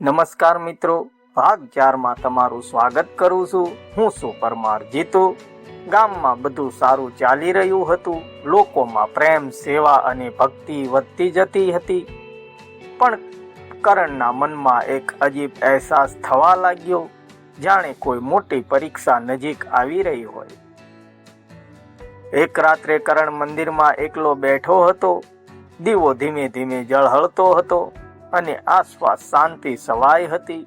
નમસ્કાર મિત્રો, ભાગ 4માં તમારું સ્વાગત કરું છું. હું છું પરમાર જીતુ. ગામમાં બધું સારું ચાલી રહ્યું હતું. લોકોમાં પ્રેમ, સેવા અને ભક્તિ વધતી જતી હતી. પણ કરણના મનમાં એક અજીબ અહેસાસ થવા લાગ્યો, જાણે કોઈ મોટી પરીક્ષા નજીક આવી રહી હોય. એક રાત્રે કરણ મંદિરમાં એકલો બેઠો હતો. દીવો ધીમે ધીમે ઝળહળતો હતો અને આસપાસ શાંતિ છવાઈ હતી.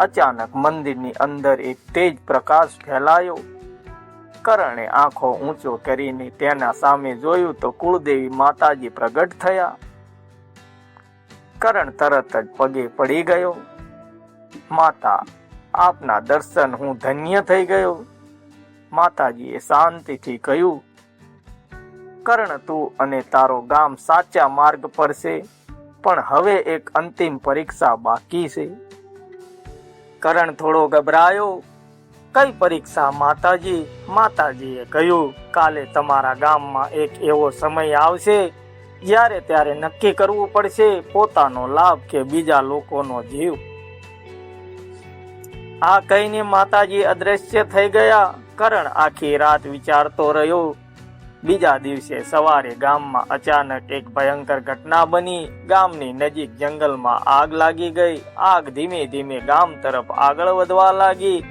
અચાનક મંદિરની અંદર એક તેજ પ્રકાશ ફેલાયો. કરણે આંખો ઊંચો કરીને તેના સામે જોયું તો કુળદેવી માતાજી પ્રગટ થયા. કરણ તરત જ પગે પડી ગયો. માતા, આપના દર્શન હું ધન્ય થઈ ગયો. માતાજીએ શાંતિથી કહ્યું, કરણ, તું અને તારો ગામ સાચા માર્ગ પર છે, પણ હવે એક અંતિમ પરીક્ષા બાકી છે. કરણ થોડો ગભરાયો. કઈ પરીક્ષા માતાજી? માતાજીએ કહ્યું, કાલે તમારા ગામમાં એક એવો સમય આવશે જ્યારે ત્યારે નક્કી કરવું પડશે પોતાનો લાભ કે બીજા લોકોનો જીવ. આ કહીને માતાજી અદ્રશ્ય થઈ ગયા. કરણ આખી રાત વિચારતો રહ્યો. બીજા દિવસે સવારે ગામમાં અચાનક એક ભયંકર ઘટના બની. ગામની નજીક જંગલમાં આગ લાગી ગઈ. આગ ધીમે ધીમે ગામ તરફ આગળ વધવા લાગી.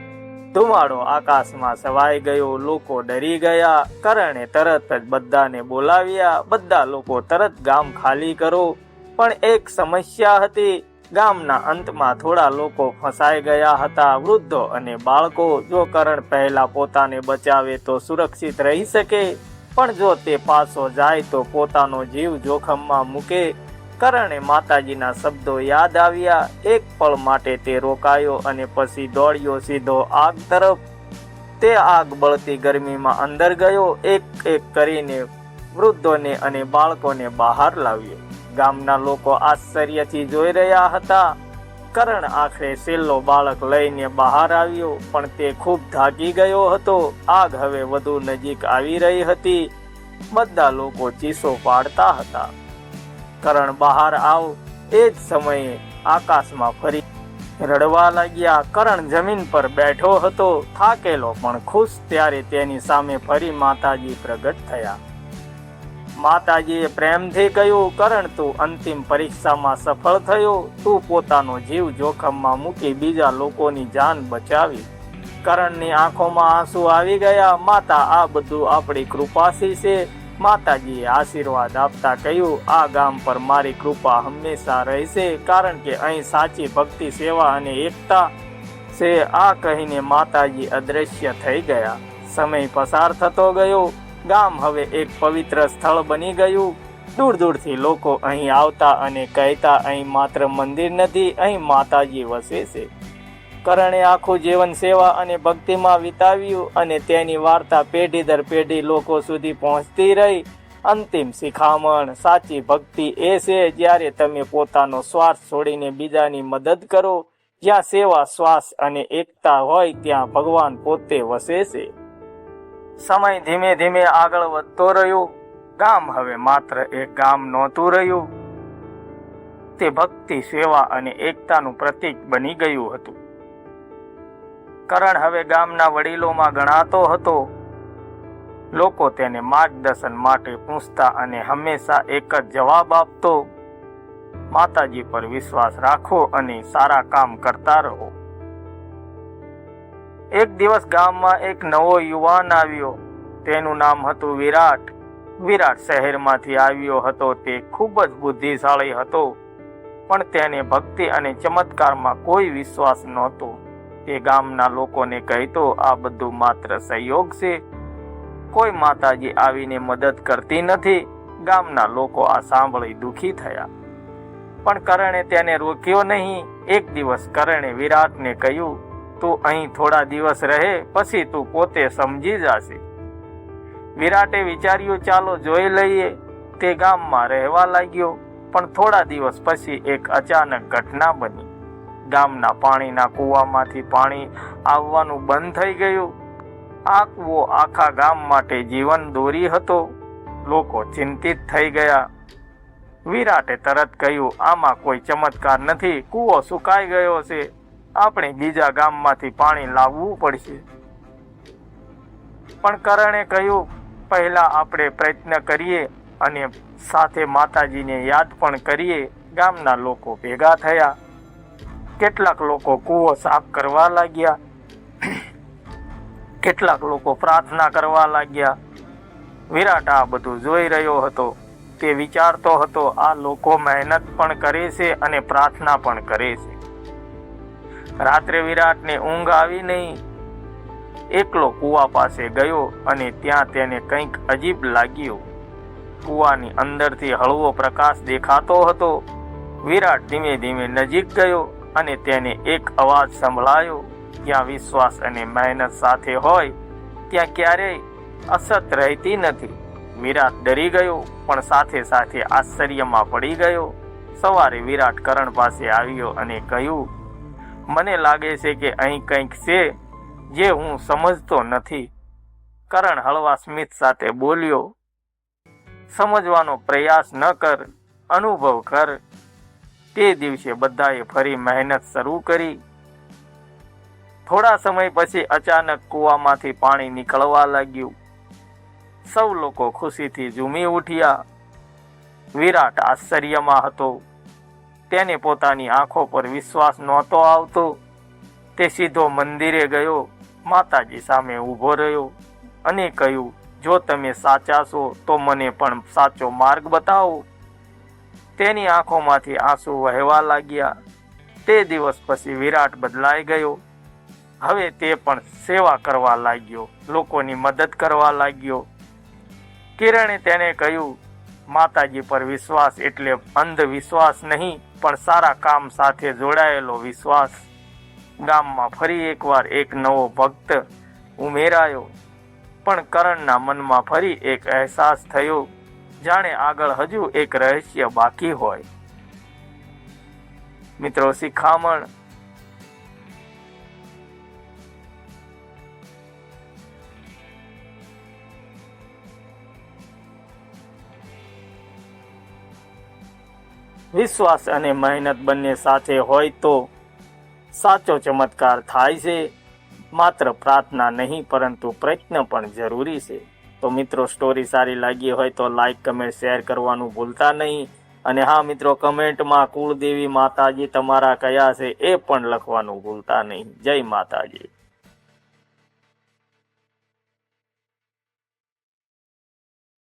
ધુમાડો આકાશમાં છવાઈ ગયો. લોકો ડરી ગયા. કરણે તરત જ બધાને બોલાવ્યા. બધા લોકો તરત ગામ ખાલી કરો. પણ એક સમસ્યા હતી. ગામના અંતમાં થોડા લોકો ફસાઈ ગયા હતા, વૃદ્ધો અને બાળકો. જો કરણ પહેલા પોતાને બચાવે તો સુરક્ષિત રહી શકે, પણ જો તે પાછો જાય તો પોતાનો જીવ જોખમમાં મૂકે. કરણે માતાજીના શબ્દો યાદ આવ્યા. એક પળ માટે તે રોકાયો અને પછી દોડ્યો સીધો આગ તરફ. તે આગ બળતી ગરમીમાં અંદર ગયો. એક એક કરીને વૃદ્ધોને અને બાળકોને બહાર લાવ્યો. ગામના લોકો આશ્ચર્યથી જોઈ રહ્યા હતા. કરણ આખરે છેલ્લો બાળક લઈને બહાર આવ્યો, પણ તે ખૂબ થાકી ગયો હતો. આગ હવે વધુ નજીક આવી રહી હતી. બધા લોકો ચીસો પાડતા હતા, કરણ બહાર આવ. એ જ સમયે આકાશમાં ફરી રડવા લાગ્યા. કરણ જમીન પર બેઠો હતો, થાકેલો પણ ખુશ. ત્યારે તેની સામે ફરી માતાજી પ્રગટ થયા. માતાજીએ પ્રેમથી કહ્યું, કરણ, તું અંતિમ પરીક્ષામાં સફળ થયો. તું પોતાનો જીવ જોખમમાં મૂકી બીજા લોકોની જાન બચાવી. કરણની આંખોમાં આંસુ આવી ગયા. માતા, આ બધું આપણી કૃપાથી છે. માતાજીએ આશીર્વાદ આપતા કહ્યું, આ ગામ પર મારી કૃપા હંમેશા રહેશે, કારણ કે અહીં સાચી ભક્તિ, સેવા અને એકતા છે. આ કહીને માતાજી અદ્રશ્ય થઈ ગયા. સમય પસાર થતો ગયો. ગામ હવે એક પવિત્ર સ્થળ બની ગયું. દૂર દૂરથી લોકો અહીં આવતા અને કહેતા, અહીં માત્ર મંદિર નથી, અહીં માતાજી વસે છે. કરણે આખું જીવન સેવા અને ભક્તિમાં વિતાવ્યું અને તેની વાર્તા પેઢી દર પેઢી લોકો સુધી પહોંચતી રહી. અંતિમ શિખામણ: સાચી ભક્તિ એ છે જ્યારે તમે પોતાનો સ્વાર્થ છોડીને બીજાની મદદ કરો. જ્યાં સેવા, શ્વાસ અને એકતા હોય ત્યાં ભગવાન પોતે વસે છે. સમય ધીમે ધીમે આગળ વધતો રહ્યો. ગામ હવે માત્ર એક ગામ નહોતું રહ્યું, તે ભક્તિ, સેવા અને એકતાનું પ્રતીક બની ગયું હતું. કરણ હવે ગામના વડીલોમાં ગણાતો હતો. લોકો તેને માર્ગદર્શન માટે પૂછતા અને હંમેશા એક જ જવાબ આપતો, માતાજી પર વિશ્વાસ રાખો અને સારા કામ કરતા રહો. એક દિવસ ગામમાં એક નવો યુવાન આવ્યો. તેનું નામ હતું વિરાટ. વિરાટ શહેરમાંથી આવ્યો હતો. તે ખૂબ જ બુદ્ધિશાળી હતો, પણ તેને ભક્તિ અને ચમત્કારમાં કોઈ વિશ્વાસ નહોતો. તે ગામના લોકોને કહેતો, આ બધું માત્ર સંયોગ છે, કોઈ માતાજી આવીને મદદ કરતી નથી. ગામના લોકો આ સાંભળી દુઃખી થયા, પણ કરણે તેને રોક્યો નહીં. એક દિવસ કરણે વિરાટને કહ્યું, તું અહીં થોડા દિવસ રહે, પછી તું પોતે સમજી જશે. વિરાટે વિચાર્યું, ચાલો જોઈ લઈએ. તે ગામમાં રહેવા લાગ્યો. પણ થોડા દિવસ પછી એક અચાનક ઘટના બની. ગામના પાણીના કૂવામાંથી પાણી આવવાનું બંધ થઈ ગયું. આ કૂવો આખા ગામ માટે જીવન દોરી હતો. લોકો ચિંતિત થઈ ગયા. વિરાટે તરત કહ્યું, આમાં કોઈ ચમત્કાર નથી, કૂવો સુકાઈ ગયો છે, આપણે બીજા ગામમાંથી પાણી લાવવું પડશે. પણ કરણે કહ્યું, પહેલા આપણે પ્રયત્ન કરીએ અને સાથે માતાજીને યાદ પણ કરીએ. ગામના લોકો ભેગા થયા. કેટલાક લોકો કૂવો સાફ કરવા લાગ્યા, કેટલાક લોકો પ્રાર્થના કરવા લાગ્યા. વિરાટ આ બધું જોઈ રહ્યો હતો. તે વિચારતો હતો, આ લોકો મહેનત પણ કરે છે અને પ્રાર્થના પણ કરે છે. રાત્રે વિરાટને ઊંઘ આવી નહીં. એકલો કૂવા પાસે ગયો અને ત્યાં તેને કંઈક અજીબ લાગ્યું. કૂવાની અંદરથી હળવો પ્રકાશ દેખાતો હતો. વિરાટ ધીમે ધીમે નજીક ગયો અને તેને એક અવાજ સંભળાયો. જ્યાં વિશ્વાસ અને મહેનત સાથે હોય ત્યાં ક્યારેય અસત રહેતી નથી. વિરાટ ડરી ગયો, પણ સાથે સાથે આશ્ચર્યમાં પડી ગયો. સવારે વિરાટ કરણ પાસે આવ્યો અને કહ્યું, મને લાગે છે કે અહીં કંઈક છે જે હું સમજતો નથી. કરણ હળવા સ્મિત સાથે બોલ્યો, સમજવાનો પ્રયાસ ન કર, અનુભવ કર. તે દિવસે બધાએ ફરી મહેનત શરૂ કરી. થોડા સમય પછી અચાનક કૂવામાંથી પાણી નીકળવા લાગ્યું. સૌ લોકો ખુશીથી ઝૂમી ઉઠ્યા. વિરાટ આશ્ચર્યમાં હતો. તેને પોતાની આંખો પર વિશ્વાસ નહોતો આવતો. તે સીધો મંદિરે ગયો, માતાજી સામે ઊભો રહ્યો અને કહ્યું, જો તમે સાચા છો તો મને પણ સાચો માર્ગ બતાવો. તેની આંખોમાંથી આંસુ વહેવા લાગ્યા. તે દિવસ પછી વિરાટ બદલાઈ ગયો. હવે તે પણ સેવા કરવા લાગ્યો, લોકોની મદદ કરવા લાગ્યો. કિરણે તેને કહ્યું, માતાજી પર વિશ્વાસ એટલે અંધવિશ્વાસ નહીં, પણ સારા કામ સાથે જોડાયેલો વિશ્વાસ. ગામમાં ફરી એકવાર એક નવો ભક્ત ઉમેરાયો. પણ કરણના મનમાં ફરી એક અહેસાસ થયો, જાણે આગળ હજુ એક રહસ્ય બાકી હોય. મિત્રો, શિખામણ: વિશ્વાસ અને મહેનત બંને સાથે હોય તો સાચો ચમત્કાર થાય છે. માત્ર પ્રાર્થના નહીં, પરંતુ પ્રયત્ન પણ જરૂરી છે. તો મિત્રો, સ્ટોરી સારી લાગી હોય તો લાઈક, કમેન્ટ, શેર કરવાનું ભૂલતા નહીં. અને હા મિત્રો, કમેન્ટમાં કુળદેવી માતાજી તમારા કયા છે એ પણ લખવાનું ભૂલતા નહીં. જય માતાજી.